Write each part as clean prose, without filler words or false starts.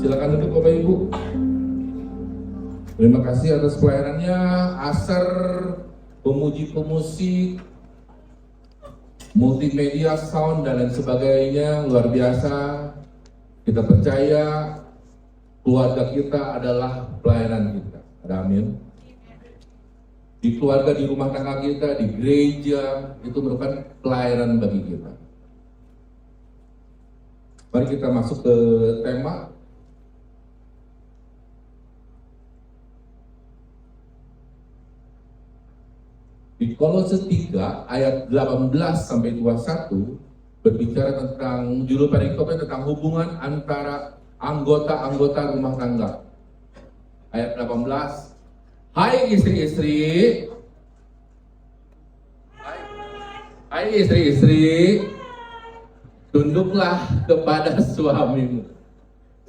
Silakan duduk Bapak Ibu. Terima kasih atas pelayanannya, Asar, pemuji pemusik, multimedia, sound, dan lain sebagainya, luar biasa. Kita percaya keluarga kita adalah pelayanan kita. Ada amin. Di keluarga, di rumah tangga kita, di gereja, itu merupakan pelayanan bagi kita. Mari kita masuk ke tema. Di Kolose 3 ayat 18 sampai 21 berbicara tentang judul perikopnya tentang hubungan antara anggota-anggota rumah tangga. Ayat 18. Hai istri-istri. Hai istri-istri. Tunduklah kepada suamimu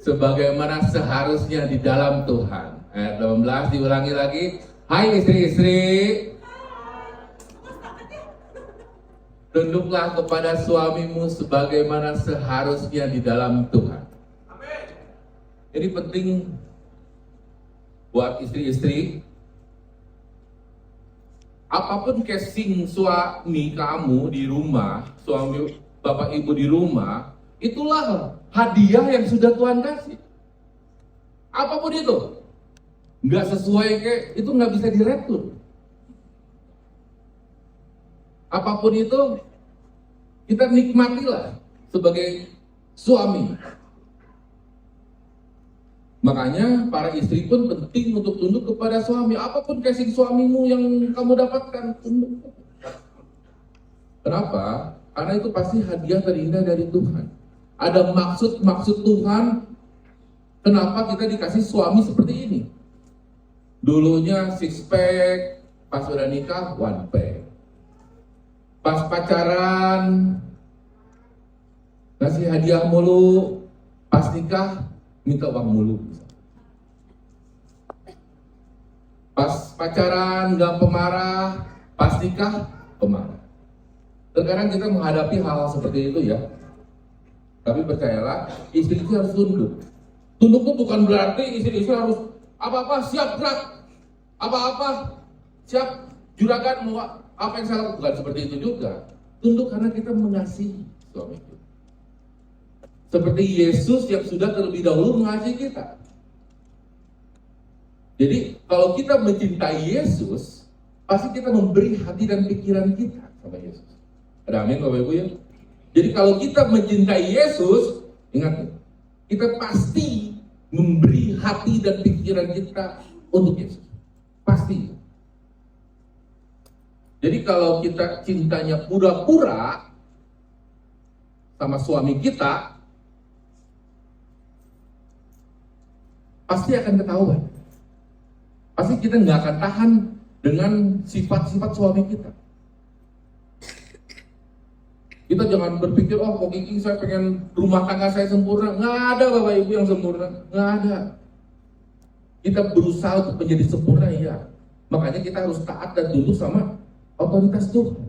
sebagaimana seharusnya di dalam Tuhan. Ayat 18 diulangi lagi. Hai istri-istri. Tunduklah kepada suamimu sebagaimana seharusnya di dalam Tuhan. Amin. Ini penting buat istri-istri. Apapun casing suami kamu di rumah, suami bapak ibu di rumah, itulah hadiah yang sudah Tuhan kasih. Apapun itu, nggak sesuai kayak itu nggak bisa diretur. Apapun itu, kita nikmatilah sebagai suami. Makanya para istri pun penting untuk tunduk kepada suami. Apapun casing suamimu yang kamu dapatkan, tunduk. Kenapa? Karena itu pasti hadiah terindah dari Tuhan. Ada maksud Tuhan kenapa kita dikasih suami seperti ini. Dulunya six pack, pas udah nikah one pack. Pas pacaran ngasih hadiah mulu, pas nikah minta uang mulu. Pas pacaran gak pemarah, pas nikah pemarah. Sekarang kita menghadapi hal seperti itu ya. Tapi percayalah, istri itu harus tunduk. Tunduk itu bukan berarti istri harus apa-apa siap gerak, apa-apa siap juragan mau apa yang salah, bukan seperti itu juga. Tunduk karena kita mengasihi suami kita. Seperti Yesus yang sudah terlebih dahulu mengasihi kita. Jadi kalau kita mencintai Yesus, pasti kita memberi hati dan pikiran kita sama Yesus. Ada amin Bapak Ibu ya? Jadi kalau kita mencintai Yesus, ingat, kita pasti memberi hati dan pikiran kita untuk Yesus. Pasti. Jadi kalau kita cintanya pura-pura sama suami kita, pasti akan ketahuan. Pasti kita nggak akan tahan dengan sifat-sifat suami kita. Kita jangan berpikir, oh kok Kiki saya pengen rumah tangga saya sempurna. Nggak ada Bapak Ibu yang sempurna, nggak ada. Kita berusaha untuk menjadi sempurna, iya. Makanya kita harus taat dan tunduk sama otoritas Tuhan.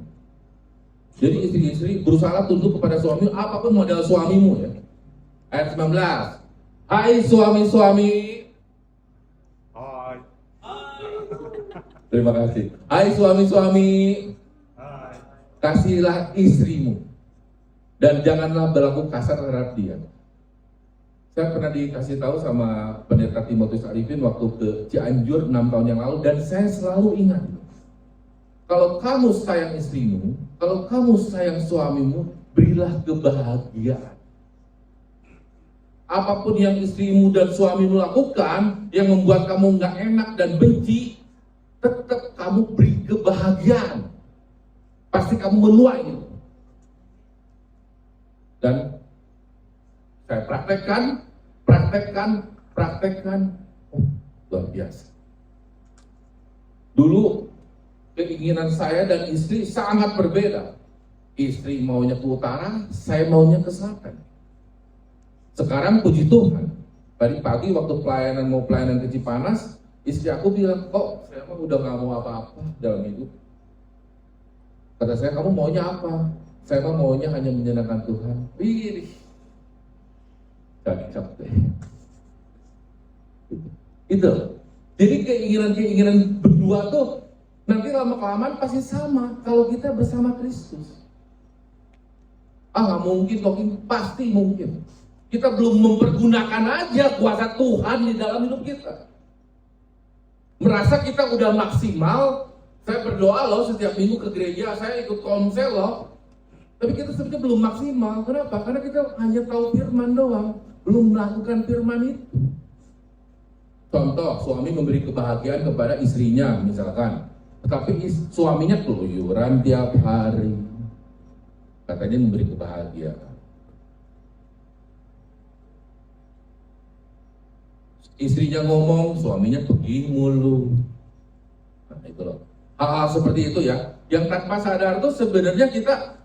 Jadi istri-istri berusaha tunduk kepada suami, apapun model suamimu ya. Ayat 19. Hai suami-suami. Hai. Terima kasih. Hai suami-suami. Hai. Kasihilah istrimu dan janganlah berlaku kasar terhadap dia. Saya pernah dikasih tahu sama pendeta Timotius Arifin waktu ke Cianjur 6 tahun yang lalu, dan saya selalu ingat, kalau kamu sayang istrimu, kalau kamu sayang suamimu, berilah kebahagiaan. Apapun yang istrimu dan suamimu lakukan yang membuat kamu nggak enak dan benci, tetap kamu beri kebahagiaan. Pasti kamu menuai itu. Dan saya praktekkan, oh, luar biasa. Dulu keinginan saya dan istri sangat berbeda. Istri maunya ke utara, saya maunya ke selatan. Sekarang puji Tuhan, tadi pagi waktu mau pelayanan ke Cipanas, istri aku bilang, kok saya mah udah gak mau apa-apa dalam hidup. Kata saya, kamu maunya apa? Saya mah maunya hanya menyenangkan Tuhan. Wih, cakep deh. Itu. Jadi keinginan-keinginan berdua tuh nanti lama-kelamaan pasti sama kalau kita bersama Kristus. Nggak mungkin kok, pasti mungkin. Kita belum mempergunakan aja kuasa Tuhan di dalam hidup kita. Merasa kita udah maksimal. Saya berdoa loh setiap minggu ke gereja, saya ikut komsel loh. Tapi kita sebenarnya belum maksimal. Kenapa? Karena kita hanya tahu firman doang, belum melakukan firman itu. Contoh, suami memberi kebahagiaan kepada istrinya misalkan, tetapi suaminya keluyuran tiap hari, katanya memberi kebahagiaan. Istrinya ngomong, suaminya pergi mulu. Nah itu loh, hal-hal seperti itu ya, yang tanpa sadar tuh sebenarnya kita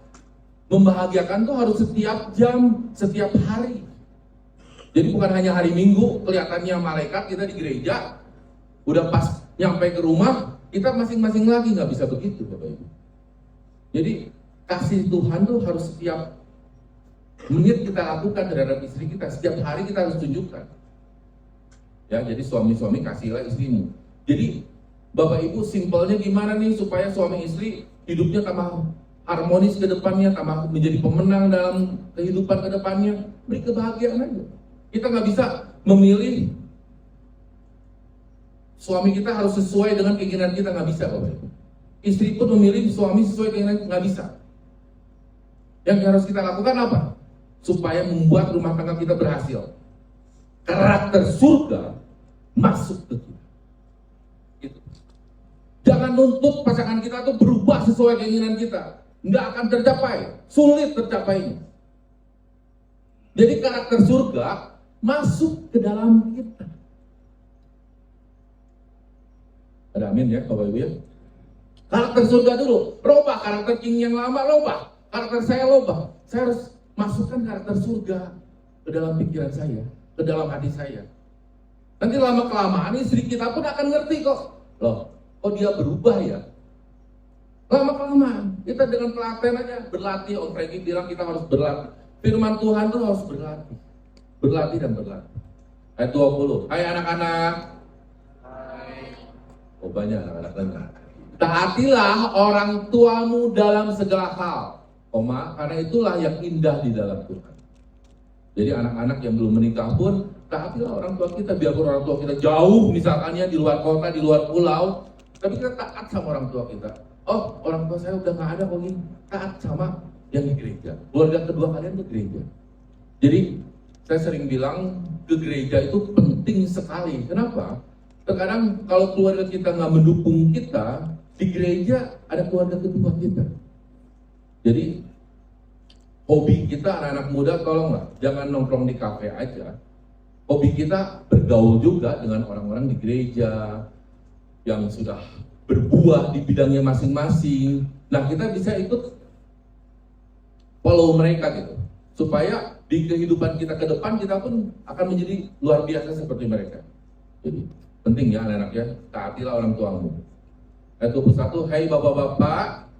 membahagiakan tuh harus setiap jam, setiap hari. Jadi bukan hanya hari Minggu, kelihatannya malaikat kita di gereja, udah pas nyampe ke rumah, kita masing-masing lagi, nggak bisa begitu Bapak Ibu. Jadi kasih Tuhan tuh harus setiap menit kita lakukan terhadap istri kita, setiap hari kita harus tunjukkan. Ya, jadi suami-suami kasihlah istrimu. Jadi Bapak Ibu simpelnya gimana nih supaya suami istri hidupnya tambah harmonis ke depannya, tambah menjadi pemenang dalam kehidupan ke depannya, beri kebahagiaan aja. Kita nggak bisa memilih suami kita harus sesuai dengan keinginan kita, nggak bisa Bapak Ibu. Istri pun memilih suami sesuai keinginan, nggak bisa. Yang harus kita lakukan apa? Supaya membuat rumah tangga kita berhasil. Karakter surga masuk ke kita. Gitu. Jangan nuntut pasangan kita tuh berubah sesuai keinginan kita. Nggak akan tercapai, sulit tercapainya. Jadi karakter surga masuk ke dalam kita. Ada amin ya Bapak Ibu ya. Karakter surga dulu, robah karakter king yang lama, robah karakter saya, robah. Saya harus masukkan karakter surga ke dalam pikiran saya, ke dalam hati saya. Nanti lama-kelamaan istri kita pun akan ngerti kok. Loh, kok dia berubah ya? Lama-kelamaan, kita dengan telaten aja, berlatih. Om Franky bilang kita harus berlatih. Firman Tuhan tuh harus berlatih. Berlatih dan berlatih. Ayat 20, hai anak-anak. Hai. Oh banyak anak-anak dengar. Taatilah orang tuamu dalam segala hal. Karena itulah yang indah di dalam Tuhan. Jadi anak-anak yang belum menikah pun, taatilah orang tua kita, biarpun orang tua kita jauh misalkannya di luar kota, di luar pulau, tapi kita taat sama orang tua kita. Oh, orang tua saya udah nggak ada kok ini, taat sama yang di gereja. Keluarga kedua kalian ke gereja. Jadi saya sering bilang ke gereja itu penting sekali. Kenapa? Terkadang kalau keluarga kita nggak mendukung kita, di gereja ada keluarga kedua kita. Jadi hobi kita anak-anak muda tolonglah jangan nongkrong di kafe aja. Hobi kita bergaul juga dengan orang-orang di gereja yang sudah berbuah di bidangnya masing-masing. Nah kita bisa ikut follow mereka gitu, supaya di kehidupan kita ke depan kita pun akan menjadi luar biasa seperti mereka. Jadi penting ya anak-anak ya, taatilah orang tuamu. Ayat 21, hai bapak-bapak,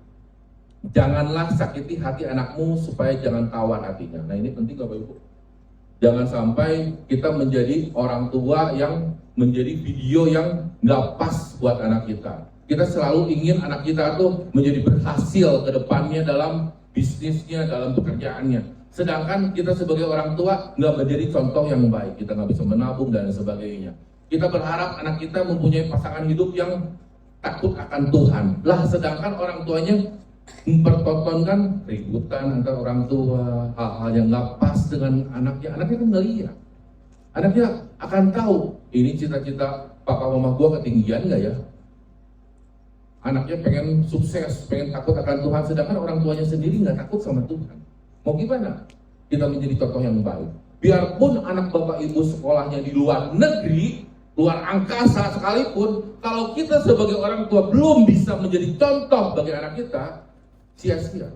janganlah sakiti hati anakmu supaya jangan tawar hatinya. Nah ini penting Bapak Ibu. Jangan sampai kita menjadi orang tua yang menjadi video yang nggak pas buat anak kita. Kita selalu ingin anak kita tuh menjadi berhasil ke depannya dalam bisnisnya, dalam pekerjaannya. Sedangkan kita sebagai orang tua nggak menjadi contoh yang baik. Kita nggak bisa menabung dan sebagainya. Kita berharap anak kita mempunyai pasangan hidup yang takut akan Tuhan. Lah sedangkan orang tuanya mempertontonkan keributan antara orang tua, hal-hal yang nggak pas dengan anaknya. Anaknya kan ngeliat. Anaknya akan tahu, ini cita-cita papa mama gua ketinggian nggak ya? Anaknya pengen sukses, pengen takut akan Tuhan, sedangkan orang tuanya sendiri nggak takut sama Tuhan. Mau gimana? Kita menjadi contoh yang baik. Biarpun anak bapak ibu sekolahnya di luar negeri, luar angkasa sekalipun, kalau kita sebagai orang tua belum bisa menjadi contoh bagi anak kita, sia-sia.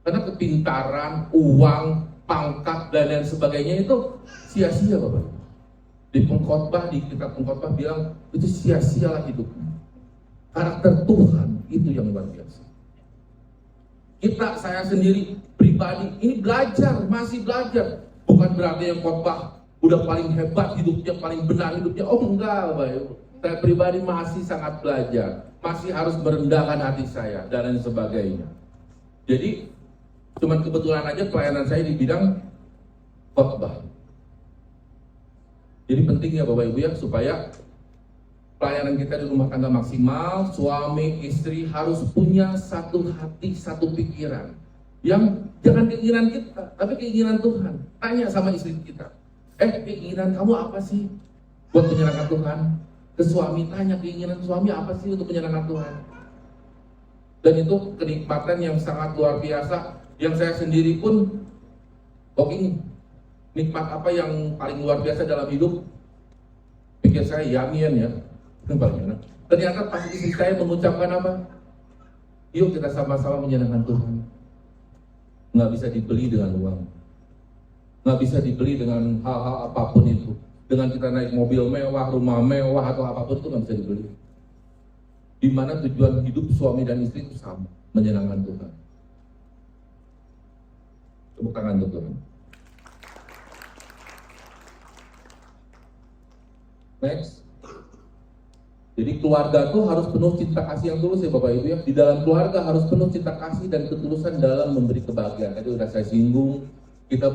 Karena kepintaran, uang, pangkat, dan lain sebagainya itu sia-sia Bapak. Di pengkhotbah, di kitab pengkhotbah bilang, itu sia-sialah hidupnya. Karakter Tuhan itu yang luar biasa. Saya sendiri pribadi, ini belajar, masih belajar. Bukan berarti yang khotbah udah paling hebat hidupnya, paling benar hidupnya. Oh enggak, Bapak Ibu. Saya pribadi masih sangat belajar, masih harus merendahkan hati saya dan lain sebagainya. Jadi cuman kebetulan aja pelayanan saya di bidang khotbah. Jadi penting ya Bapak Ibu ya, supaya pelayanan kita di rumah tangga maksimal. Suami istri harus punya satu hati, satu pikiran, yang jangan keinginan kita, tapi keinginan Tuhan. Tanya sama istri kita, keinginan kamu apa sih buat menyenangkan Tuhan? Ke suami, tanya keinginan suami apa sih untuk menyenangkan Tuhan. Dan itu kenikmatan yang sangat luar biasa, yang saya sendiri pun nikmat apa yang paling luar biasa dalam hidup, pikir saya yamian ya. Ternyata pas istri saya mengucapkan apa? Yuk kita sama-sama menyenangkan Tuhan. Nggak bisa dibeli dengan uang, nggak bisa dibeli dengan hal-hal apapun itu. Dengan kita naik mobil mewah, rumah mewah atau apapun itu nggak bisa dibeli. Di mana tujuan hidup suami dan istri itu sama, menyenangkan Tuhan. Tepuk tangan untuk Tuhan. Next. Jadi keluarga tuh harus penuh cinta kasih yang tulus ya Bapak Ibu ya. Di dalam keluarga harus penuh cinta kasih dan ketulusan dalam memberi kebahagiaan. Tadi udah saya singgung, kita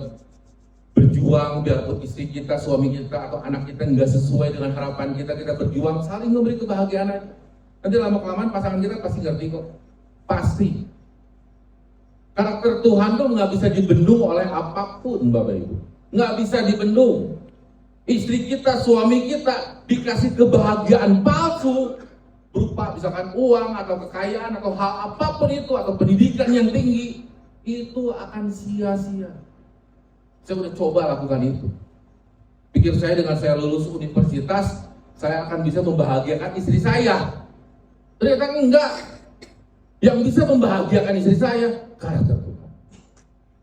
berjuang biarpun istri kita, suami kita, atau anak kita nggak sesuai dengan harapan kita, kita berjuang saling memberi kebahagiaan aja. Nanti lama-kelamaan pasangan kita pasti ngerti kok. Pasti. Karakter Tuhan tuh nggak bisa dibendung oleh apapun Bapak Ibu. Nggak bisa dibendung. Istri kita, suami kita dikasih kebahagiaan palsu berupa misalkan uang atau kekayaan atau hal apapun itu, atau pendidikan yang tinggi, itu akan sia-sia. Saya udah coba lakukan itu. Pikir saya dengan saya lulus universitas, saya akan bisa membahagiakan istri saya. Ternyata enggak. Yang bisa membahagiakan istri saya, karakter Tuhan.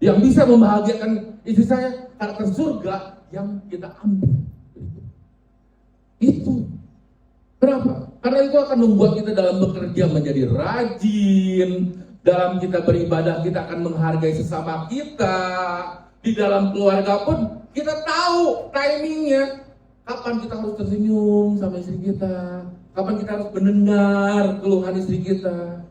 Yang bisa membahagiakan istri saya, karakter surga yang kita ambil. Itu. Kenapa? Karena itu akan membuat kita dalam bekerja menjadi rajin. Dalam kita beribadah, kita akan menghargai sesama kita. Di dalam keluarga pun kita tahu timingnya. Kapan kita harus tersenyum sama istri kita, kapan kita harus mendengar keluhan istri kita.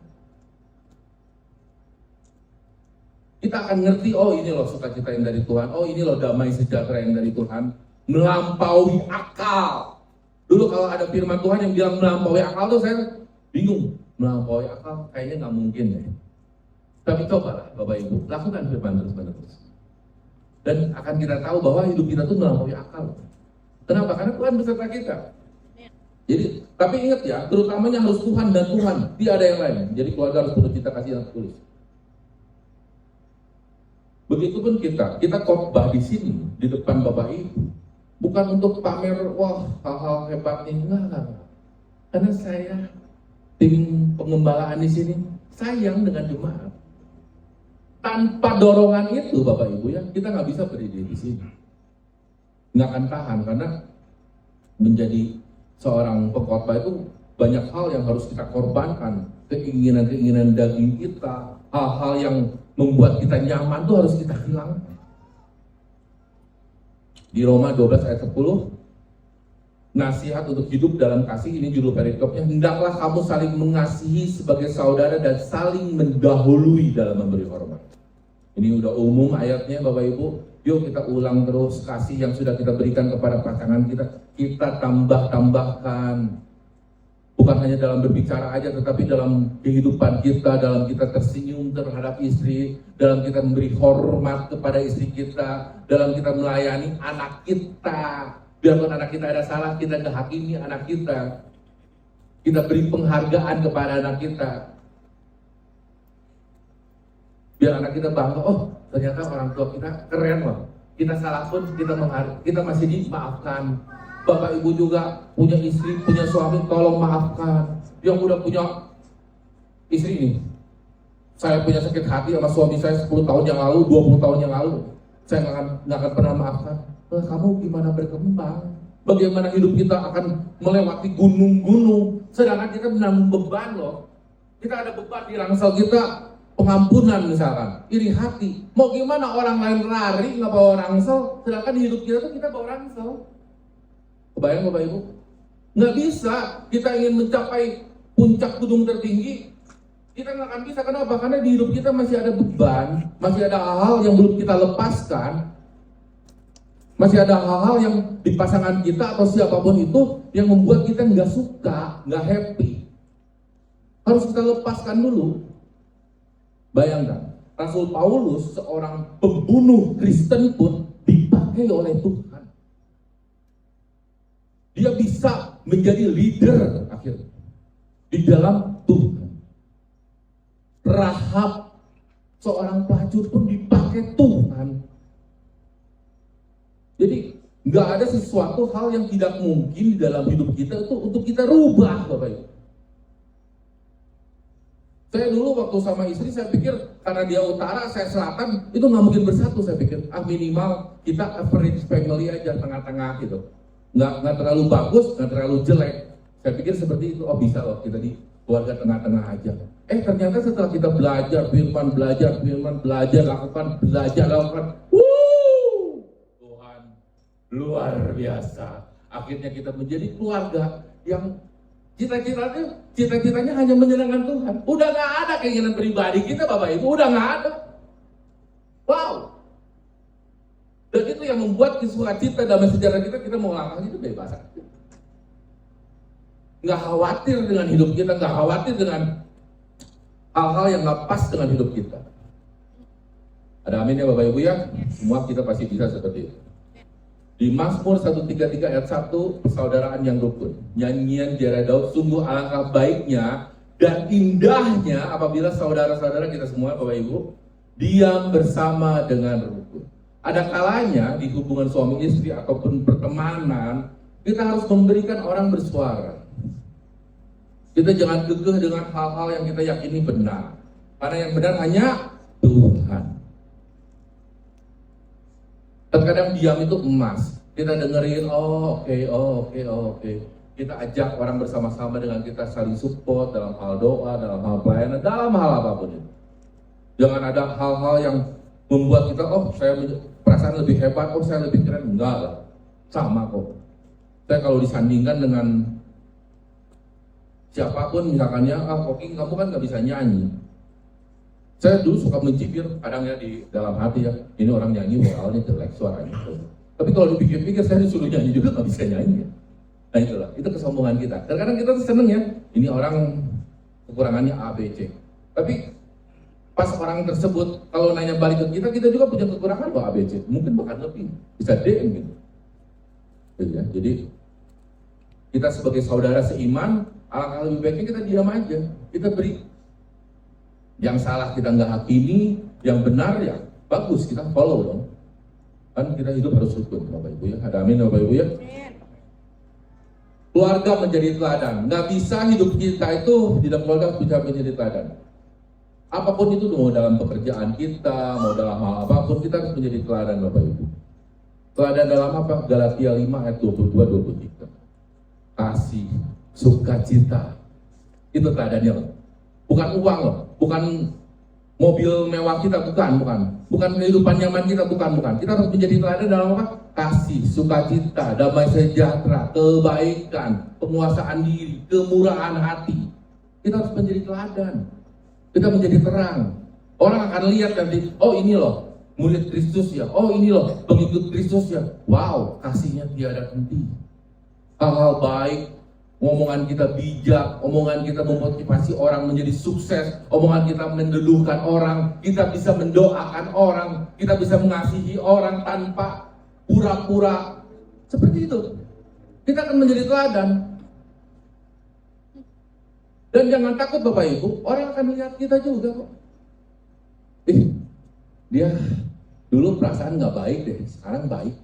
Kita akan ngerti, oh ini loh sukacita yang dari Tuhan, oh ini loh damai sejahtera yang dari Tuhan. Melampaui akal. Dulu kalau ada firman Tuhan yang bilang melampaui akal tuh saya bingung. Melampaui akal kayaknya nggak mungkin ya. Tapi cobalah Bapak Ibu, lakukan firman terus-menerus. Dan akan kita tahu bahwa hidup kita tuh melampaui akal. Kenapa? Karena Tuhan beserta kita. Jadi, tapi ingat ya, terutamanya harus Tuhan dan Tuhan, tidak ada yang lain. Jadi keluarga harus penuh cinta kasih yang tulus. Begitupun kita khotbah di sini, di depan Bapak Ibu, bukan untuk pamer, wah hal-hal hebat nih, enggak. Karena saya, tim pengembalaan di sini, sayang dengan jemaat. Tanpa dorongan itu Bapak Ibu ya, kita nggak bisa berdiri di sini. Nggak akan tahan, karena menjadi seorang pengkhotbah itu banyak hal yang harus kita korbankan. Keinginan-keinginan daging kita, hal-hal yang membuat kita nyaman itu harus kita hilangkan. Di Roma 12 ayat 10, nasihat untuk hidup dalam kasih, ini judul perikopnya, hendaklah kamu saling mengasihi sebagai saudara dan saling mendahului dalam memberi hormat. Ini udah umum ayatnya Bapak Ibu. Yuk kita ulang terus, kasih yang sudah kita berikan kepada pasangan kita tambah-tambahkan. Bukan hanya dalam berbicara aja, tetapi dalam kehidupan kita, dalam kita tersenyum terhadap istri, dalam kita memberi hormat kepada istri kita, dalam kita melayani anak kita. Biarpun anak kita ada salah, kita nggak hakimi anak kita. Kita beri penghargaan kepada anak kita. Biar anak kita bangga, oh ternyata orang tua kita keren loh. Kita salah pun kita masih dimaafkan. Bapak Ibu juga punya istri, punya suami, tolong maafkan. Yang udah punya istri ini, saya punya sakit hati sama suami saya 10 tahun yang lalu, 20 tahun yang lalu, saya nggak akan pernah maafkan. Kamu gimana berkembang? Bagaimana hidup kita akan melewati gunung-gunung, sedangkan kita menanggung beban loh. Kita ada beban di rangsel kita. pengampunan misalkan, iri hati. Mau gimana orang lain lari nggak bawa ransel, sedangkan di hidup kita tuh kita bawa ransel. Kebayang Bapak Ibu? Nggak bisa. Kita ingin mencapai puncak gunung tertinggi, kita nggak akan bisa. Kenapa? Karena di hidup kita masih ada beban, masih ada hal-hal yang belum kita lepaskan, masih ada hal-hal yang di pasangan kita atau siapapun itu yang membuat kita nggak suka, nggak happy. Harus kita lepaskan dulu. Bayangkan, Rasul Paulus, seorang pembunuh Kristen pun dipakai oleh Tuhan. Dia bisa menjadi leader akhirnya di dalam Tuhan. Rahab, seorang pelacur pun dipakai Tuhan. Jadi nggak ada sesuatu hal yang tidak mungkin di dalam hidup kita itu untuk kita rubah, Bapak Ibu. Saya dulu waktu sama istri, saya pikir karena dia utara, saya selatan, itu nggak mungkin bersatu. Saya pikir, minimal kita average family aja, tengah-tengah gitu. Nggak terlalu bagus, nggak terlalu jelek. Saya pikir seperti itu, bisa loh kita di keluarga tengah-tengah aja. Ternyata setelah kita belajar, belajar, lakukan, Tuhan luar biasa. Akhirnya kita menjadi keluarga yang cita-citanya hanya menyenangkan Tuhan. Udah nggak ada keinginan pribadi kita, Bapak Ibu, udah nggak ada. Wow. Dan itu yang membuat sukacita dalam sejarah kita mau ngalahin itu bebas. Nggak khawatir dengan hidup kita, nggak khawatir dengan hal-hal yang nggak pas dengan hidup kita. Ada amin ya Bapak Ibu ya? Semua kita pasti bisa seperti itu. Di Mazmur 133 ayat 1, persaudaraan yang rukun. Nyanyian Jere Daud, sungguh alangkah baiknya dan indahnya apabila saudara-saudara kita semua Bapak Ibu diam bersama dengan rukun. Ada kalanya di hubungan suami istri ataupun pertemanan, kita harus memberikan orang bersuara. Kita jangan gegeh dengan hal-hal yang kita yakini benar. Karena yang benar hanya Tuhan. Terkadang diam itu emas. Kita dengerin, oke. Kita ajak orang bersama-sama dengan kita saling support dalam hal doa, dalam hal pelayanan, dalam hal apapun itu. Jangan ada hal-hal yang membuat kita, saya perasaan lebih hebat, saya lebih keren. Enggak lah, sama kok. Saya kalau disandingkan dengan siapapun, misalkannya, Koki kamu kan nggak bisa nyanyi. Saya dulu suka mencibir, kadang ya di dalam hati ya, ini orang nyanyi moralnya jelek suaranya. Tapi kalau dipikir-pikir saya disuruh nyanyi juga nggak bisa nyanyi. Nah itulah, itu kesombongan kita. Kadang-kadang kita tuh seneng ya, ini orang kekurangannya A, B, C. Tapi pas orang tersebut kalau nanya balik ke kita juga punya kekurangan loh A, B, C. Mungkin bahkan lebih, bisa D gitu. Ya, jadi kita sebagai saudara seiman, alangkah lebih baiknya kita diam aja, kita beri. Yang salah kita nggak hakimi, yang benar ya bagus kita follow dong. Kan kita hidup harus rukun Bapak Ibu ya. Ada amin Bapak Ibu ya. Keluarga menjadi teladan. Nggak bisa hidup kita itu di dalam keluarga bisa menjadi teladan. Apapun itu, mau dalam pekerjaan kita, mau dalam hal apapun, kita harus menjadi teladan Bapak Ibu. Teladan dalam apa? Galatia 5 ayat 22-23. Kasih, sukacita. Itu teladannya loh. Bukan uang loh, bukan mobil mewah kita, bukan kehidupan nyaman kita, bukan. Kita harus menjadi teladan dalam apa? Kasih, sukacita, damai sejahtera, kebaikan, penguasaan diri, kemurahan hati. Kita harus menjadi teladan. Kita menjadi terang. Orang akan lihat nanti, ini loh murid Kristus ya, ini loh pengikut Kristus ya. Wow, kasihnya tiada henti. Hal-hal baik, omongan kita bijak, omongan kita memotivasi orang menjadi sukses, omongan kita mendeduhkan orang, kita bisa mendoakan orang, kita bisa mengasihi orang tanpa pura-pura. Seperti itu. Kita akan menjadi teladan. Dan jangan takut Bapak Ibu, orang akan lihat kita juga kok. Dia dulu perasaan nggak baik deh, sekarang baik.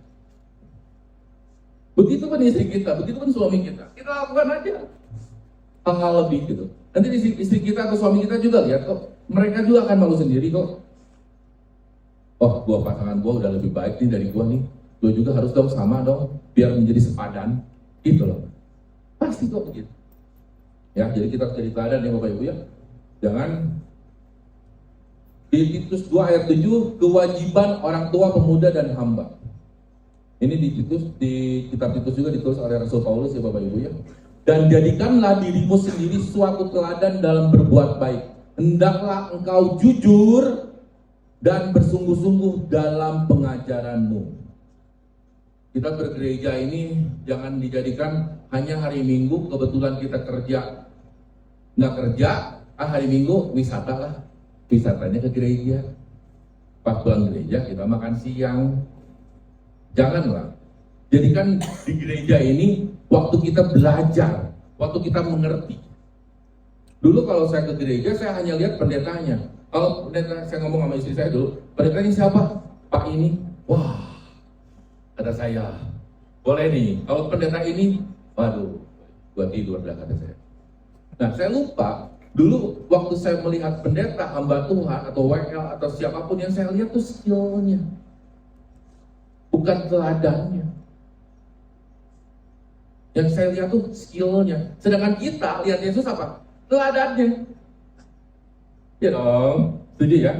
Begitu pun istri kita, begitu pun suami kita. Kita lakukan aja hal-hal lebih gitu. Nanti istri kita atau suami kita juga lihat kok. Mereka juga akan malu sendiri kok. Pasangan gua udah lebih baik nih dari gua nih. Gua juga harus dong sama dong, biar menjadi sepadan. Gitu loh. Pasti kok begitu. Ya, jadi kita harus jadi teladan ya Bapak Ibu ya. Jangan Di Titus 2 ayat 7, kewajiban orang tua, pemuda, dan hamba. Ini di kitab Titus juga ditulis oleh Rasul Paulus ya Bapak Ibu ya. Dan jadikanlah dirimu sendiri suatu teladan dalam berbuat baik. Hendaklah engkau jujur dan bersungguh-sungguh dalam pengajaranmu. Kita bergereja ini jangan dijadikan hanya hari Minggu kebetulan kita kerja. Nggak kerja, hari Minggu wisata lah. Wisatanya ke gereja. Pas pulang gereja kita makan siang. Janganlah. Jadikan di gereja ini waktu kita belajar, waktu kita mengerti. Dulu kalau saya ke gereja saya hanya lihat pendetanya. Kalau pendeta, saya ngomong sama istri saya dulu, pendetanya siapa? Pak ini. Wah, kata saya, boleh nih. Kalau pendeta ini, waduh, gua tidur dah kata saya. Nah, saya lupa dulu waktu saya melihat pendeta, hamba Tuhan atau WL atau siapapun yang saya lihat tuh skillnya, bukan teladannya. Yang saya lihat tuh skillnya. Sedangkan kita lihat Yesus apa? Teladannya. Ya dong, setuju ya?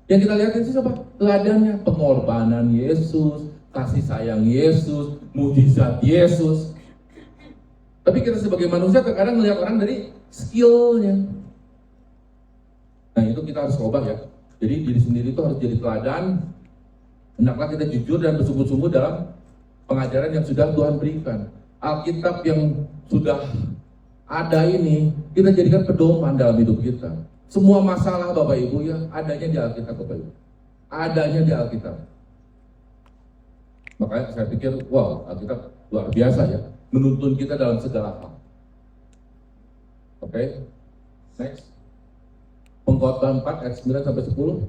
Yang kita lihat Yesus apa? Teladannya, pengorbanan Yesus, kasih sayang Yesus, mujizat Yesus. Tapi kita sebagai manusia terkadang melihat orang dari skillnya. Nah itu kita harus ubah ya. Jadi diri sendiri itu harus jadi teladan. Hendaklah kita jujur dan bersungguh-sungguh dalam pengajaran yang sudah Tuhan berikan. Alkitab yang sudah ada ini kita jadikan pedoman dalam hidup kita. Semua masalah Bapak Ibu ya adanya di Alkitab Bapak Ibu. Adanya di Alkitab. Makanya saya pikir wow, Alkitab luar biasa ya, menuntun kita dalam segala hal. Oke. Next. Pengkhotbah 4 ayat 9 sampai 10.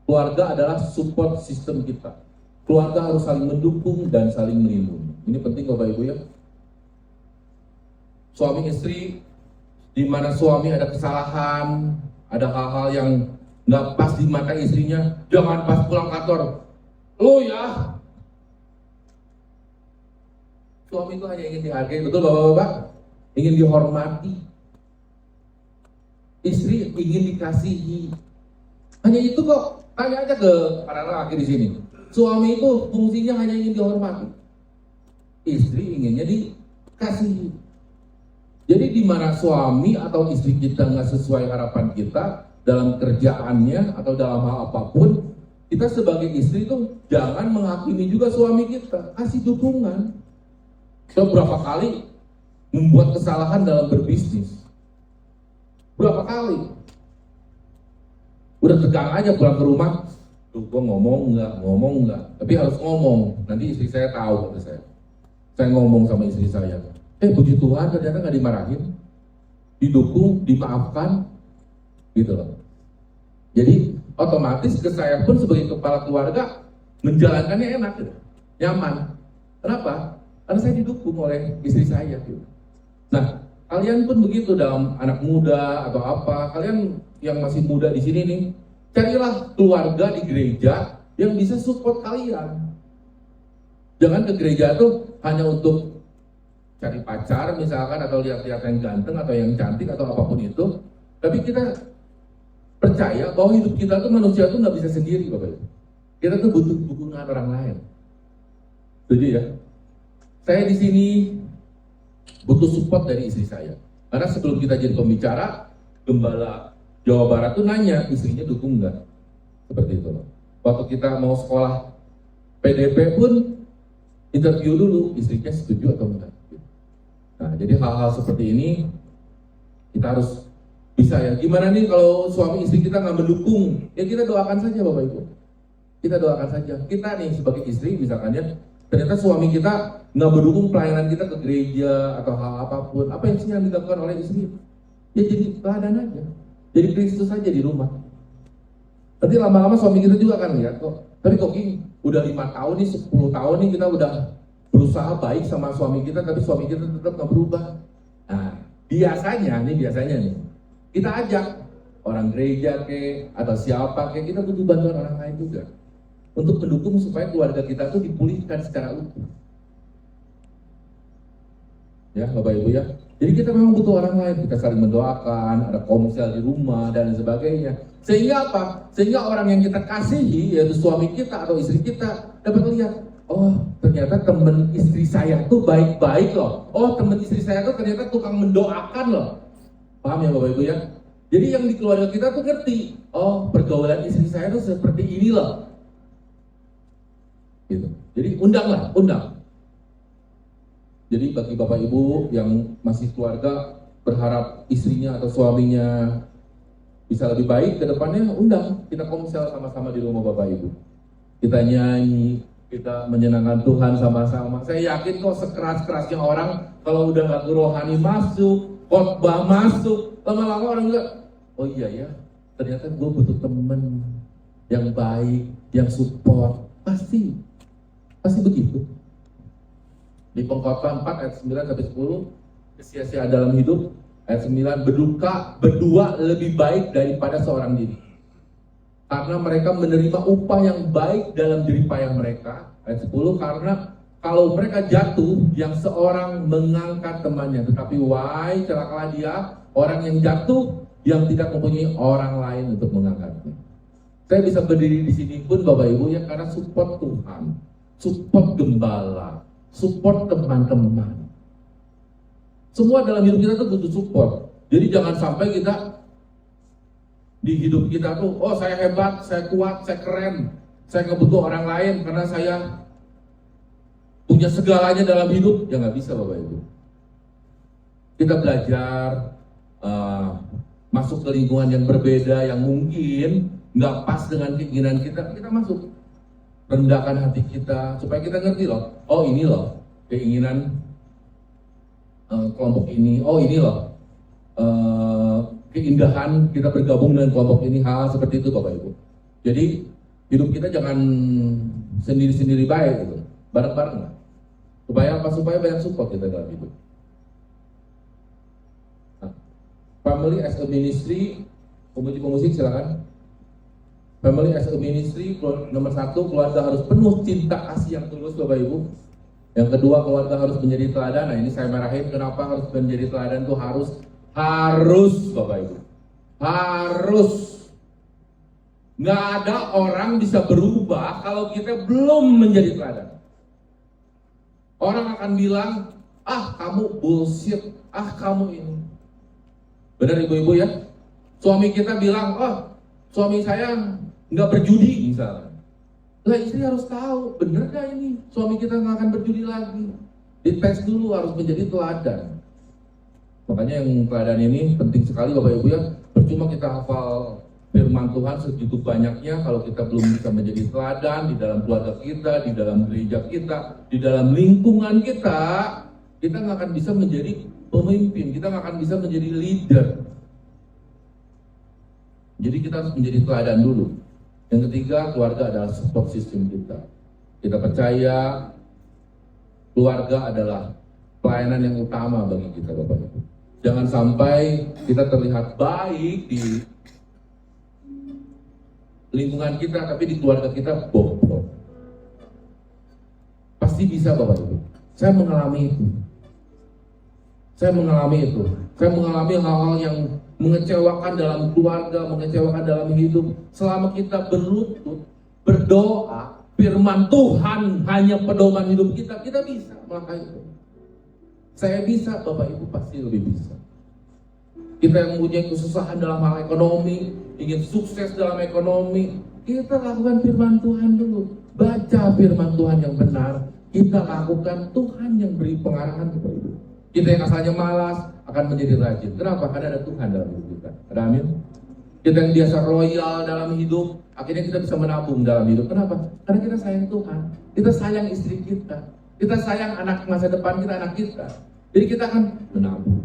Keluarga adalah support system kita. Keluarga harus saling mendukung dan saling melindungi. Ini penting Bapak Ibu ya. Suami istri, di mana suami ada kesalahan, ada hal-hal yang nggak pas di mata istrinya, jangan pas pulang kantor, lo ya. Suami itu hanya ingin dihargai, betul Bapak-bapak? Ingin dihormati. Istri ingin dikasihi. Hanya itu kok. Tanya aja ke para lelaki di sini. Suami itu fungsinya hanya ingin dihormati. Istri inginnya dikasihi. Jadi di mana suami atau istri kita nggak sesuai harapan kita dalam kerjaannya atau dalam hal apapun, kita sebagai istri itu jangan menghakimi juga suami kita. Kasih dukungan. Kita berapa kali membuat kesalahan dalam berbisnis? Berapa kali? Udah tegang aja pulang ke rumah, tuh gue ngomong enggak, tapi harus ngomong, nanti istri saya tahu, kata saya ngomong sama istri saya, puji Tuhan ternyata nggak dimarahin, didukung, dimaafkan, gitu loh. Jadi otomatis ke saya pun sebagai kepala keluarga, menjalankannya enak, gitu. Nyaman. Kenapa? Karena saya didukung oleh istri saya, gitu. Nah, kalian pun begitu dalam anak muda atau apa, kalian yang masih muda di sini nih, carilah keluarga di gereja yang bisa support kalian. Jangan ke gereja tuh hanya untuk cari pacar misalkan, atau lihat-lihat yang ganteng atau yang cantik atau apapun itu. Tapi kita percaya bahwa hidup kita tuh manusia tuh nggak bisa sendiri Bapak Ibu. Kita tuh butuh dukungan orang lain. Jadi ya, saya di sini butuh support dari istri saya. Karena sebelum kita jadi pembicara, gembala Jawa Barat tuh nanya, istrinya dukung nggak? Seperti itu loh. Waktu kita mau sekolah PDP pun interview dulu, istrinya setuju atau enggak. Nah, jadi hal-hal seperti ini kita harus bisa ya. Gimana nih kalau suami istri kita nggak mendukung? Ya kita doakan saja Bapak Ibu. Kita doakan saja. Kita nih sebagai istri misalkan ya, ternyata suami kita nggak mendukung pelayanan kita ke gereja atau hal apapun. Apa yang dilakukan oleh istri? Ya jadi teladan aja. Jadi Kristus saja di rumah. Nanti lama-lama suami kita juga kan lihat kok. Tapi kok gini, udah 5 tahun nih, 10 tahun nih kita udah berusaha baik sama suami kita, tapi suami kita tetap nggak berubah. Nah, biasanya nih, kita ajak orang gereja atau siapa kita butuh bantuan orang lain juga untuk mendukung supaya keluarga kita tuh dipulihkan secara utuh. Ya, Bapak Ibu ya. Jadi kita memang butuh orang lain, kita saling mendoakan, ada komsel di rumah dan sebagainya. Sehingga apa? Sehingga orang yang kita kasihi, yaitu suami kita atau istri kita, dapat lihat, oh ternyata teman istri saya tuh baik-baik loh. Oh teman istri saya tuh ternyata tukang mendoakan loh. Paham ya Bapak Ibu ya? Jadi yang di keluarga kita tuh ngerti, oh pergaulan istri saya tuh seperti ini loh. Gitu. Jadi undang. Jadi bagi Bapak Ibu yang masih keluarga berharap istrinya atau suaminya bisa lebih baik ke depannya, undang. Kita komsel sama-sama di rumah Bapak Ibu. Kita nyanyi, kita menyenangkan Tuhan sama-sama. Saya yakin kok sekeras-kerasnya orang kalau udah lagu rohani masuk, khotbah masuk, lama-lama orang juga, oh iya ya, ternyata gue butuh temen yang baik, yang support. Pasti begitu. Di Pengkhotbah 4 ayat 9 sampai 10, kesia-siaan dalam hidup. Ayat 9, berduka berdua lebih baik daripada seorang diri, karena mereka menerima upah yang baik dalam jerih payah mereka. Ayat 10, karena kalau mereka jatuh, yang seorang mengangkat temannya, tetapi wahai celakalah dia, orang yang jatuh, yang tidak mempunyai orang lain untuk mengangkatnya. Saya bisa berdiri di sini pun Bapak Ibu ya karena support Tuhan, support gembala, support teman-teman. Semua dalam hidup kita tuh butuh support. Jadi jangan sampai kita di hidup kita tuh, oh saya hebat, saya kuat, saya keren, saya nggak butuh orang lain karena saya punya segalanya dalam hidup. Ya nggak bisa Bapak Ibu. Kita belajar masuk ke lingkungan yang berbeda, yang mungkin nggak pas dengan keinginan kita. Kita masuk, rendahkan hati kita supaya kita ngerti loh. Oh ini loh keinginan kelompok ini. Oh ini loh keindahan kita bergabung dengan kelompok ini. Hal seperti itu Bapak Ibu. Jadi hidup kita jangan sendiri-sendiri baik gitu, bareng-bareng lah. Supaya apa? Supaya banyak support kita dalam hidup. Nah, family as a ministry, pemusik silakan. Family as a ministry, nomor 1, keluarga harus penuh cinta kasih yang tulus Bapak Ibu. Yang kedua, keluarga harus menjadi teladan. Nah ini saya marahin, kenapa harus menjadi teladan tuh harus Bapak Ibu. Harus. Nggak ada orang bisa berubah kalau kita belum menjadi teladan. Orang akan bilang, ah kamu bullshit, ah kamu ini. Benar ibu-ibu ya? Suami kita bilang, oh suami saya nggak berjudi misalnya. Lah istri harus tahu, bener gak ini suami kita nggak akan berjudi lagi. Dites dulu, harus menjadi teladan. Makanya yang teladan ini penting sekali Bapak Ibu ya. Percuma kita hafal firman Tuhan segitu banyaknya kalau kita belum bisa menjadi teladan di dalam keluarga kita, di dalam gereja kita, di dalam lingkungan kita nggak akan bisa menjadi pemimpin, kita nggak akan bisa menjadi leader. Jadi kita harus menjadi teladan dulu. Yang ketiga, keluarga adalah support system kita. Kita percaya keluarga adalah pelayanan yang utama bagi kita Bapak Ibu. Jangan sampai kita terlihat baik di lingkungan kita, tapi di keluarga kita bobrok. Pasti bisa Bapak Ibu. Saya mengalami itu. Saya mengalami hal-hal yang mengecewakan dalam keluarga, mengecewakan dalam hidup. Selama kita berlutut, berdoa, firman Tuhan hanya pedoman hidup kita, kita bisa melakukan itu. Saya bisa, Bapak Ibu pasti lebih bisa. Kita yang mempunyai kesusahan dalam hal ekonomi, ingin sukses dalam ekonomi, kita lakukan firman Tuhan dulu. Baca firman Tuhan yang benar, kita lakukan, Tuhan yang beri pengarahan kepada Ibu. Kita yang asalnya malas akan menjadi rajin. Kenapa? Karena ada Tuhan dalam hidup kita. Ada amin. Kita yang biasa royal dalam hidup, akhirnya kita bisa menabung dalam hidup. Kenapa? Karena kita sayang Tuhan. Kita sayang istri kita. Kita sayang anak masa depan kita, anak kita. Jadi kita akan menabung.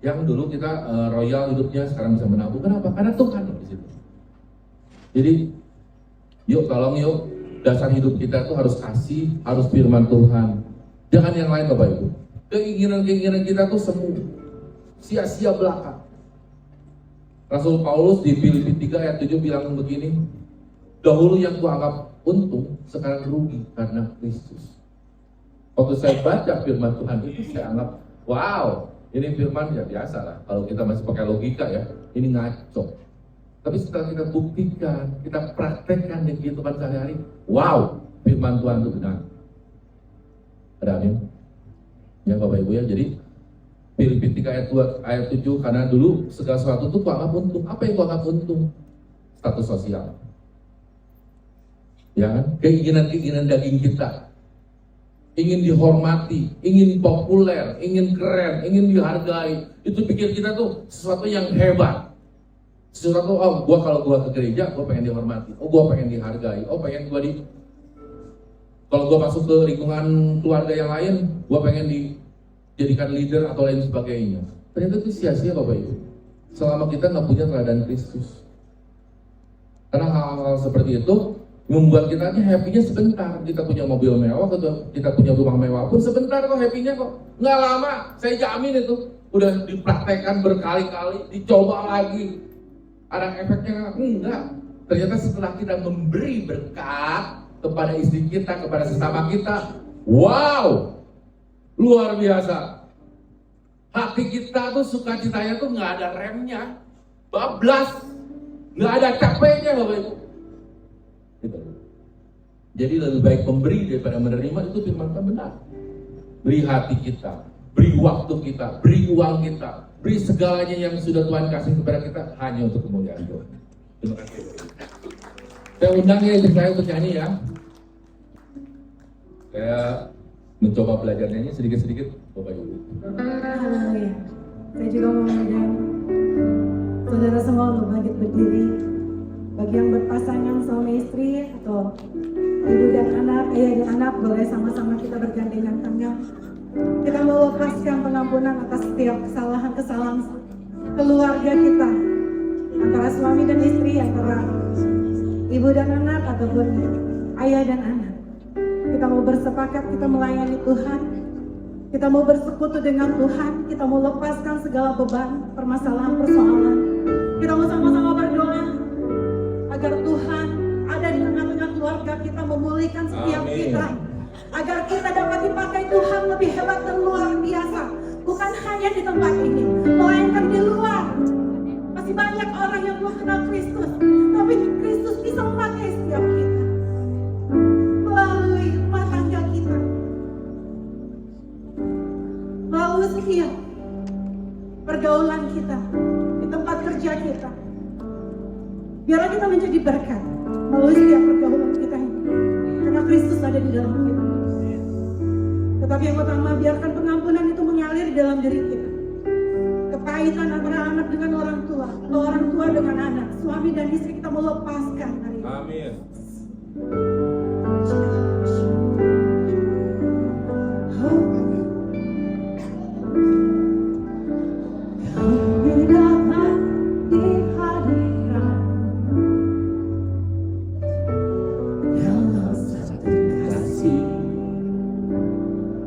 Yang dulu kita royal hidupnya sekarang bisa menabung. Kenapa? Karena Tuhan di situ. Jadi, yuk tolong yuk dasar hidup kita tuh harus kasih, harus firman Tuhan. Jangan yang lain Bapak Ibu. Keinginan-keinginan kita tuh semu, sia-sia belaka. Rasul Paulus di Filipi 3 ayat 7 bilang begini, dahulu yang kuanggap untung, sekarang rugi karena Kristus. Waktu saya baca firman Tuhan itu saya anggap, wow, Ini firman ya biasa lah, kalau kita masih pakai logika ya, ini ngaco. Tapi setelah kita buktikan, kita praktekkan di kehidupan sehari-hari, wow, firman Tuhan itu benar. Ada amin? Ya Bapak Ibu ya, jadi Filipi 3 ayat 7, karena dulu segala sesuatu itu kuanggap untung. Apa yang kuanggap untung? Status sosial. Ya kan? Keinginan-keinginan daging kita. Ingin dihormati, ingin populer, ingin keren, ingin dihargai. Itu pikir kita tuh sesuatu yang hebat. Sesuatu, oh kalau gua ke gereja, gua pengen dihormati. Oh gua pengen dihargai. Oh pengen gua kalau gua masuk ke lingkungan keluarga yang lain, gua pengen dijadikan leader atau lain sebagainya. Ternyata itu sia-sia Bapak Ibu. Selama kita nggak punya teladan Kristus. Karena hal-hal seperti itu membuat kita happy-nya sebentar. Kita punya mobil mewah, kita punya rumah mewah pun sebentar kok happy-nya kok. Nggak lama, saya jamin itu. Udah dipraktekkan berkali-kali, dicoba lagi. Ada efeknya? Enggak. Ternyata setelah kita memberi berkat kepada istri kita, kepada sesama kita, wow, luar biasa. Hati kita tuh sukacitanya tuh nggak ada remnya, bablas, nggak ada capeknya Bapak Ibu. Gitu. Jadi lebih baik memberi daripada menerima, itu firman Tuhan benar. Beri hati kita, beri waktu kita, beri uang kita, beri segalanya yang sudah Tuhan kasih kepada kita hanya untuk kemuliaan Tuhan. Terima kasih. Saya undang ya istri saya untuk nyanyi ya. Saya mencoba belajar nyanyi sedikit-sedikit, Bapak Ibu. Haleluya. Saya juga mau mengundang saudara semua untuk bangkit berdiri. Bagi yang berpasangan suami istri atau ibu dan anak, ayah dan anak, boleh sama-sama kita bergandengan tangan. Kita mau lepaskan pengampunan atas setiap kesalahan-kesalahan keluarga kita, antara suami dan istri, antara ibu dan anak, ataupun ayah dan anak. Kita mau bersepakat, kita melayani Tuhan. Kita mau bersekutu dengan Tuhan. Kita mau lepaskan segala beban, permasalahan, persoalan. Kita mau sama-sama berdoa agar Tuhan ada di tengah-tengah keluarga kita, memulihkan setiap kita, agar kita dapat dipakai Tuhan lebih hebat dan luar biasa. Bukan hanya di tempat ini, melainkan di luar. Masih banyak orang yang belum kenal Kristus, tapi Kristus bisa memakai setiap kita melalui rumah tangga kita, melalui setiap pergaulan kita, di tempat kerja kita. Biarlah kita menjadi berkat melalui setiap pergaulan kita ini, karena Kristus ada di dalam kita. Tetapi yang utama, biarkan pengampunan itu mengalir di dalam diri kita. Kepahitan antara anak dengan orang tua, atau orang tua dengan anak, suami dan istri, kita mau lepaskan hari ini. Amin.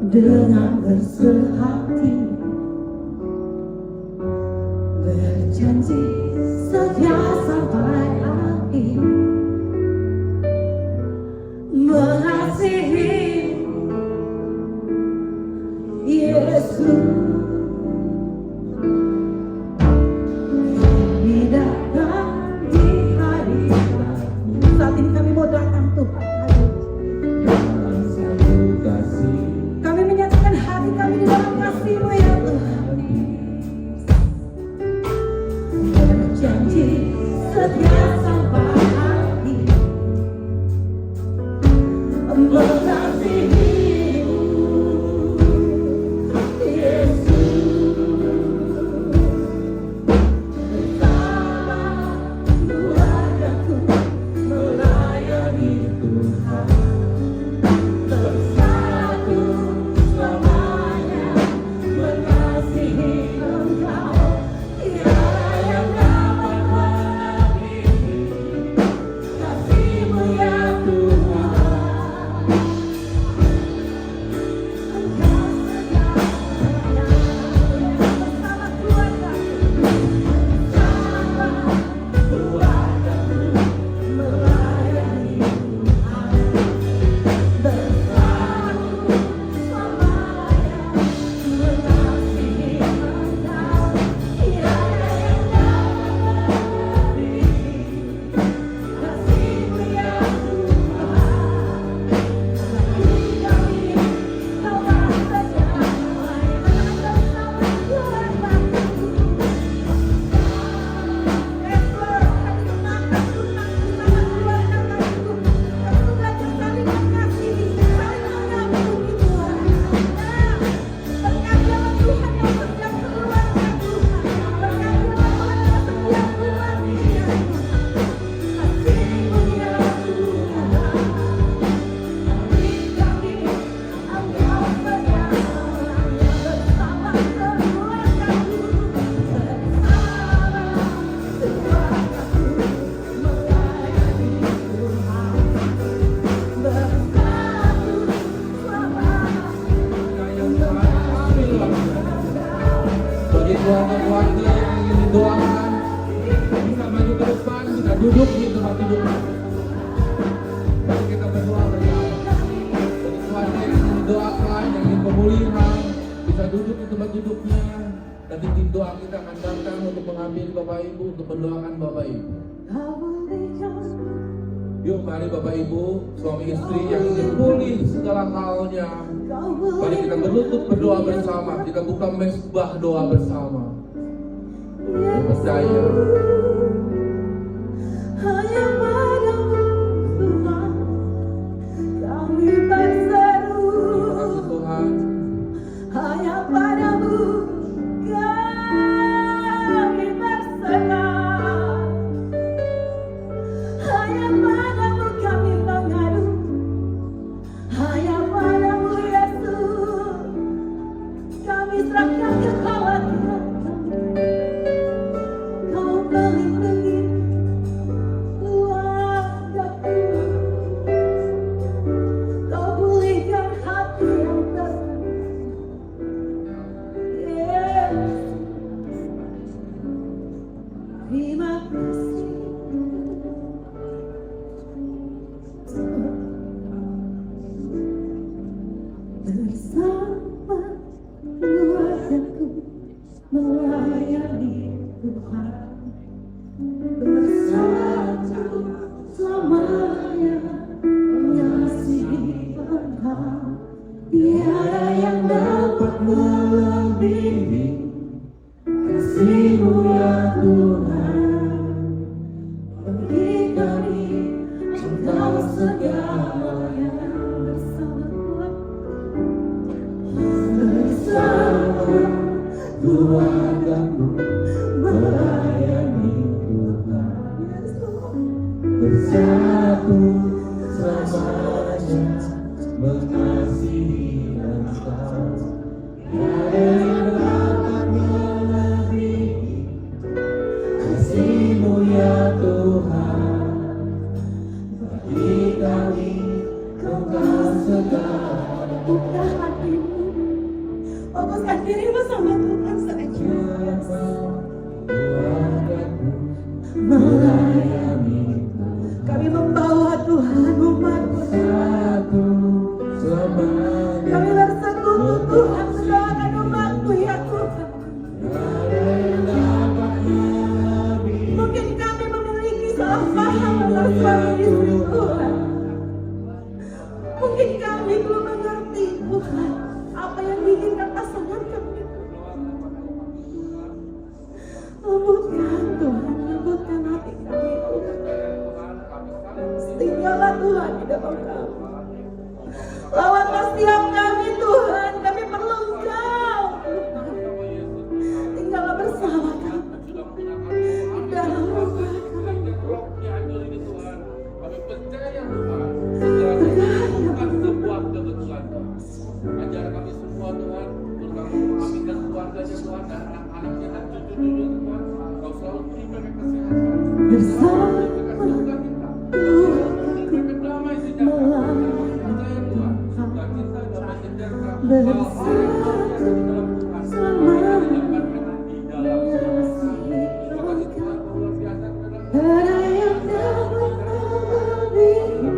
Dengan bersehati berjanji setia sampai akhir, mengasihi Yesus. Kami datang di hadirat-Mu. Saat ini kami mau datang Tuhan. Kami di dalam kasih-Mu ya Tuhan. keluarga-keluarga yang ingin didoakan bisa maju ke depan, bisa duduk di tempat duduk. Mari kita berdoa bersama. Bagi keluarga yang ingin didoakan, yang ingin pemulihan, bisa duduk di tempat duduknya. Nanti tim doa kita akan datang untuk mengambil Bapak Ibu, untuk mendoakan Bapak Ibu. Yuk mari Bapak Ibu, suami istri yang ingin pulih segala halnya. Mari kita berlutut berdoa bersama. Kita buka mezbah doa bersama. Saya percaya. Hanya padamu Tuhan kami berseru. Terima kasih Tuhan. Hanya padamu kami berserah. Hanya padamu kami mengadu. Hanya padamu Yesus kami serahkan kekhawatiran kami. Kau melindungi keluargaku. Kau pulihkan hati yang terluka. Terima kasih. Bersama keluargaku melayani Tuhan. Bersatu selamanya mengasihi Engkau. Tiada yang dapat melebihi kasih-Mu ya Tuhan. Bagi kami Engkau segalanya. Bersama keluargaku melayani Tuhan. Bersatu selamanya mengasihi Engkau. Tiada yang dapat melebihi kasih-Mu ya Tuhan. Bagi kami Engkau segala. Buka hatimu, fokuskan dirimu sama Tuhan saja. Melayani kami membawa Tuhan umat-Mu. Kami bersekutu Tuhan mendoakan umat-Mu ya Tuhan. Mungkin kami memiliki salah paham tentang suami istri Tuhan. Mungkin kami belum mengerti Tuhan apa yang diinginkan pasangan kami. Lembutkan Tuhan, lembutkan hati kami Tuhan. Tinggallah Tuhan di dalam kami. Lawanlah setiap kami Tuhan, kami perlu Engkau Tuhan. Tinggallah bersama kami di dalam rumah kami. Kami percaya Tuhan, segala bukan sebuah kebetulan. Ajar kami semua Tuhan, terutama kami dan keluarganya Tuhan, dan anak-anaknya dan cucu-cucu Tuhan. Kau selalu beri mereka kesehatan, Bersama mereka damai sejahtera. Percaya Tuhan, sukacita damai sejahtera. Bersatu selamanya di dalam Tuhan. Terima kasih Tuhan, luar biasa ada yang dapat melebihi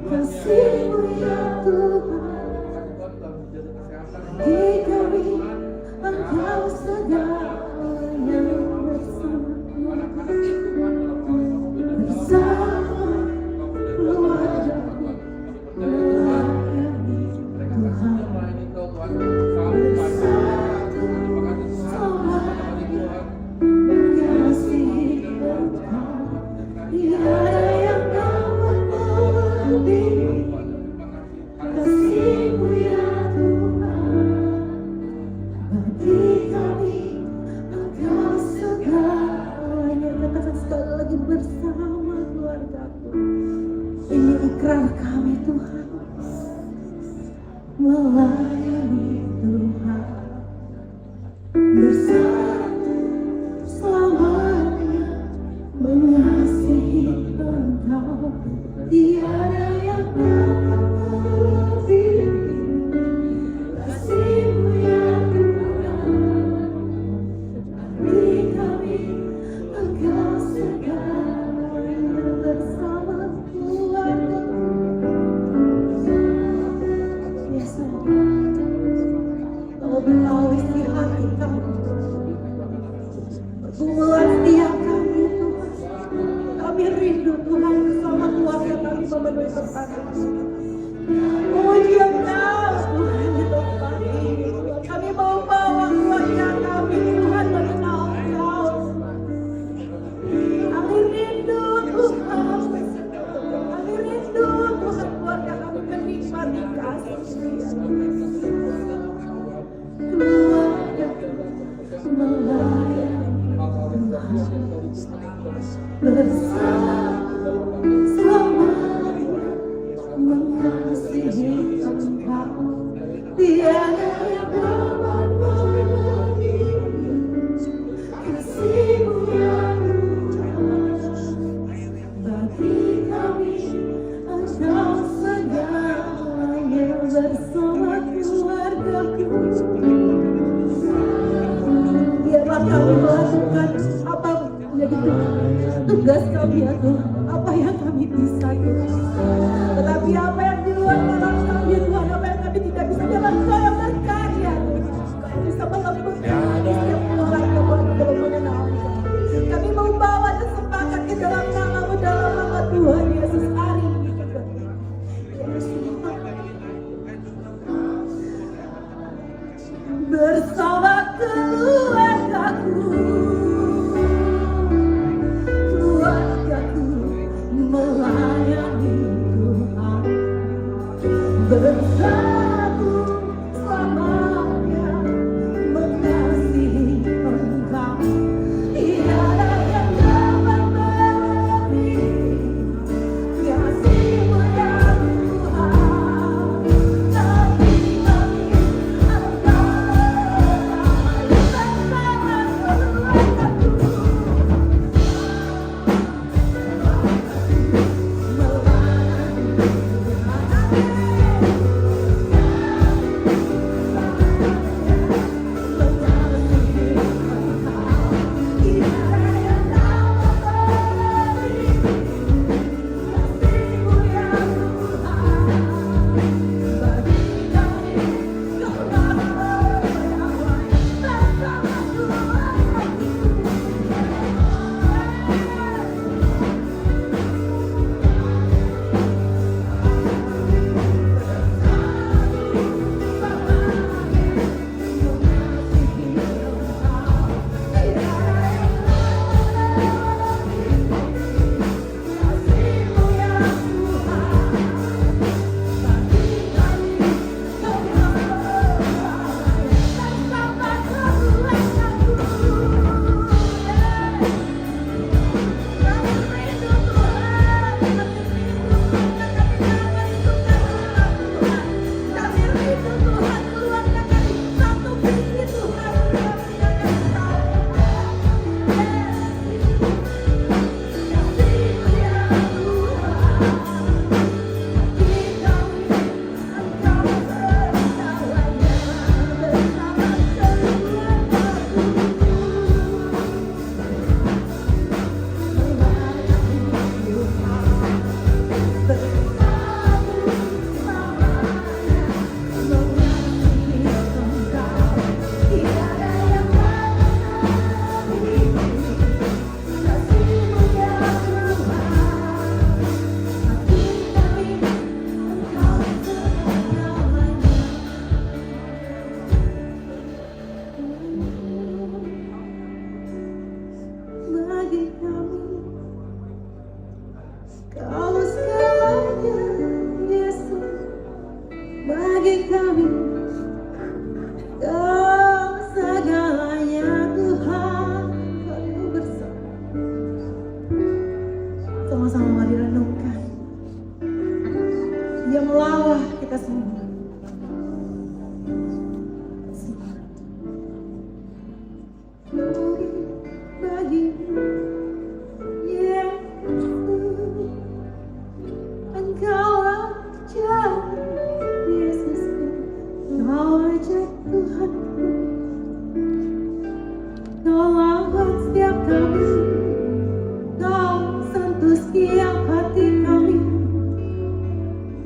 kasih-Mu ya Tuhan. Bagi kami Engkau segalanya. Bersama keluargaku melayani Tuhan. Bersatu selamanya mengasihi Engkau. Tiada yang dapat melebihi kasih-Mu ya Tuhan. Bagi kami Engkau segalanya. Katakan sekali lagi, bersama keluargaku. Ini ikrar kami Tuhan, melayani Tuhan. Bersatu selamanya mengasihi Engkau. Tiada yang dapat melebihi kasih-Mu ya Tuhan. tiada yang dapat mengganti kasih-Mu ya Tuhan. Bagi kami Engkau segalanya bersama keluargaku. Biarlah kami melakukan apa menjadi tugas kami ya Tuhan, apa yang kami bisa Tuhan. Tetapi apa yang di luar tangan kami Tuhan, apa yang kami tidak bisa, biarlah Engkau yang berkarya Tuhan. Engkau yang bisa melembutkan setiap kelemahan kami. Kami mau bawa dan sepakat ke dalam nama-Mu, dalam nama Tuhan Yesus hari ini juga. Bersama keluargaku melayani Tuhan, bersatu selamanya mengasihi Engkau. Tiada yang dapat melebihi kasih-Mu ya Tuhan. Tapi kami Engkau bersama keluargaku.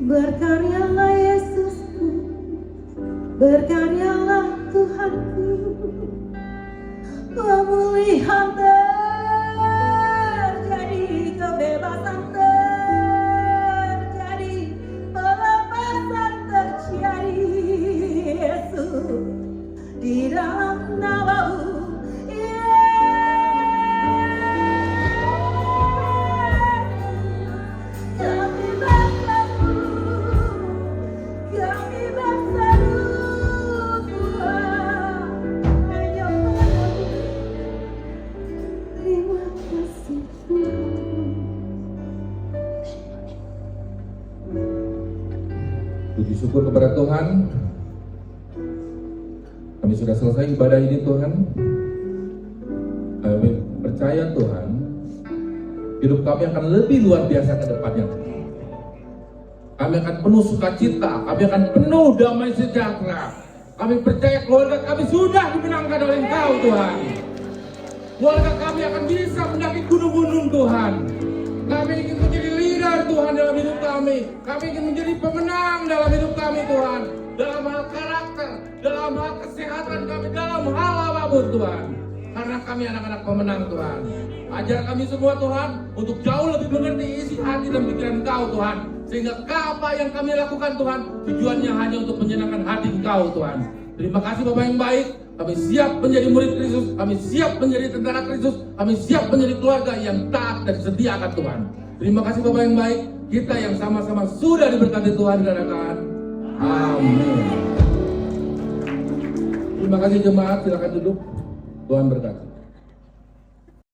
Berkaryalah Yesusku, berkaryalah Tuhanku. Pemulihan terjadi, kebebasan terjadi, pelepasan terjadi, Yesus, di dalam nama-Mu. Puji syukur kepada Tuhan. Kami sudah selesai ibadah ini Tuhan. Kami percaya Tuhan, hidup kami akan lebih luar biasa ke depannya. Kami akan penuh sukacita, kami akan penuh damai sejahtera. Kami percaya keluarga kami sudah dimenangkan oleh Engkau Tuhan. Keluarga kami akan bisa mendaki gunung-gunung Tuhan. Kami ingin menjadi leader Tuhan dalam hidup kami. Kami ingin menjadi pemenang dalam hidup kami Tuhan. Dalam hal karakter, dalam hal kesehatan kami, dalam hal apapun Tuhan. Karena kami anak-anak pemenang Tuhan. Ajar kami semua Tuhan untuk jauh lebih mengerti isi hati dan pikiran Engkau Tuhan. Sehingga apa yang kami lakukan Tuhan, tujuannya hanya untuk menyenangkan hati Engkau Tuhan. Terima kasih Bapak yang baik. Kami siap menjadi murid Kristus, kami siap menjadi tentara Kristus, kami siap menjadi keluarga yang taat dan setia akan Tuhan. Terima kasih Bapak yang baik. Kita yang sama-sama sudah diberkati Tuhan katakan amin. Terima kasih jemaat, silakan duduk. Tuhan berkati.